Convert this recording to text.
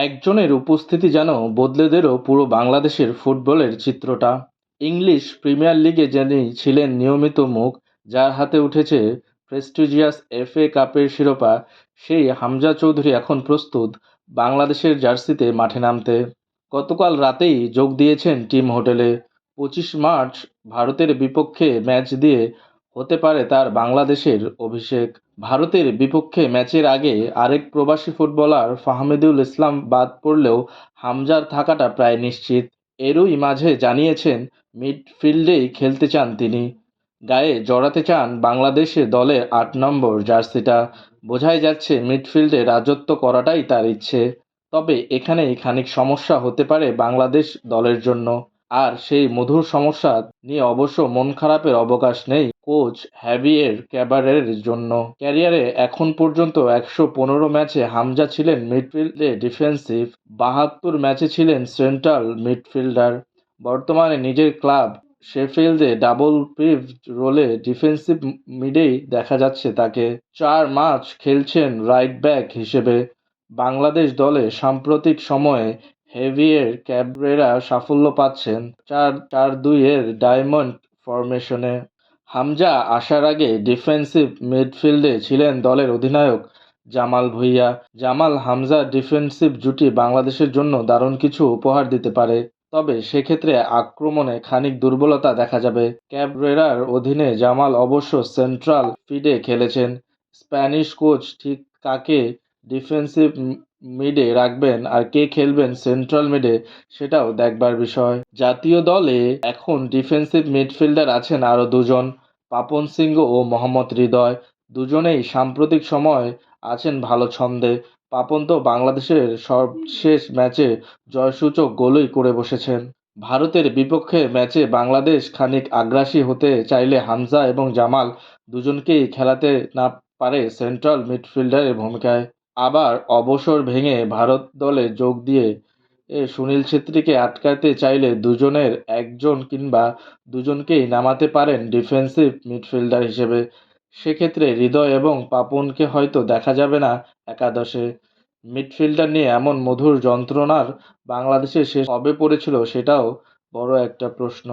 একজনের উপস্থিতি যেন বদলে দিল পুরো বাংলাদেশের ফুটবলের চিত্রটা। ইংলিশ প্রিমিয়ার লিগে যিনি ছিলেন নিয়মিত মুখ, যার হাতে উঠেছে প্রেস্টিজিয়াস এফএ কাপের শিরোপা, সেই হামজা চৌধুরী এখন প্রস্তুত বাংলাদেশের জার্সিতে মাঠে নামতে। গতকাল রাতেই যোগ দিয়েছেন টিম হোটেলে। 25 মার্চ ভারতের বিপক্ষে ম্যাচ দিয়ে হতে পারে তার বাংলাদেশের অভিষেক। ভারতের বিপক্ষে ম্যাচের আগে আরেক প্রবাসী ফুটবলার ফাহমিদুল ইসলাম বাদ পড়লেও হামজার থাকাটা প্রায় নিশ্চিত। এরই মাঝে জানিয়েছেন মিডফিল্ডেই খেলতে চান তিনি। গায়ে জড়াতে চান বাংলাদেশের দলের 8 নম্বর জার্সিটা। বোঝাই যাচ্ছে মিডফিল্ডে রাজত্ব করাটাই তার ইচ্ছে। তবে এখানেই খানিক সমস্যা হতে পারে বাংলাদেশ দলের জন্য। আর সেই মধুর সমস্যা নিয়ে অবশ্য মন খারাপের অবকাশ নেই কোচ হ্যাভিয়ের ক্যাবারের জন্য। ক্যারিয়ারে এখন পর্যন্ত 115 ম্যাচে হামজা ছিলেন মিডফিল্ডে ডিফেন্সিভ, 72 ম্যাচে ছিলেন সেন্ট্রাল মিডফিল্ডার। বর্তমানে নিজের ক্লাব শেফিল্ডে ডাবল পিভট রোলে ডিফেন্সিভ মিডেই দেখা যাচ্ছে তাকে। 4 ম্যাচ খেলছেন রাইট ব্যাক হিসেবে। বাংলাদেশ দলে সাম্প্রতিক সময়ে হেভিয়ের ক্যাবরেরা সাফল্য পাচ্ছেন 4-4-2-এর ডায়মন্ড ফরমেশনে। হামজা আসার আগে ডিফেন্সিভ মিডফিল্ডে ছিলেন দলের অধিনায়ক জামাল ভুঁইয়া। জামাল হামজা ডিফেন্সিভ জুটি বাংলাদেশের জন্য দারুণ কিছু উপহার দিতে পারে। তবে সেক্ষেত্রে আক্রমণে খানিক দুর্বলতা দেখা যাবে। ক্যাবরেরার অধীনে জামাল অবশ্য সেন্ট্রাল ফিডে খেলেছেন। স্প্যানিশ কোচ ঠিক কাকে ডিফেন্সিভ মিডে রাখবেন আর কে খেলবেন সেন্ট্রাল মিডে, সেটাও দেখবার বিষয়। জাতীয় দলে এখন ডিফেন্সিভ মিডফিল্ডার আছেন আরও দুজন, পাপন সিংহ ও মোহাম্মদ হৃদয়। দুজনেই সাম্প্রতিক সময় আছেন ভালো ছন্দে। পাপন তো বাংলাদেশের সবশেষ ম্যাচে জয়সূচক গোলই করে বসেছেন। ভারতের বিপক্ষে ম্যাচে বাংলাদেশ খানিক আগ্রাসী হতে চাইলে হামজা এবং জামাল দুজনকেই খেলাতে না পারে সেন্ট্রাল মিডফিল্ডারের ভূমিকায়। আবার অবসর ভেঙে ভারত দলে যোগ দিয়ে সুনীল ছেত্রীকে আটকাতে চাইলে দুজনের একজন কিংবা দুজনকেই নামাতে পারেন ডিফেন্সিভ মিডফিল্ডার হিসেবে। সেক্ষেত্রে হৃদয় এবং পাপনকে হয়তো দেখা যাবে না একাদশে। মিডফিল্ডার নিয়ে এমন মধুর যন্ত্রণার বাংলাদেশে শেষ কবে পড়েছিল, সেটাও বড় একটা প্রশ্ন।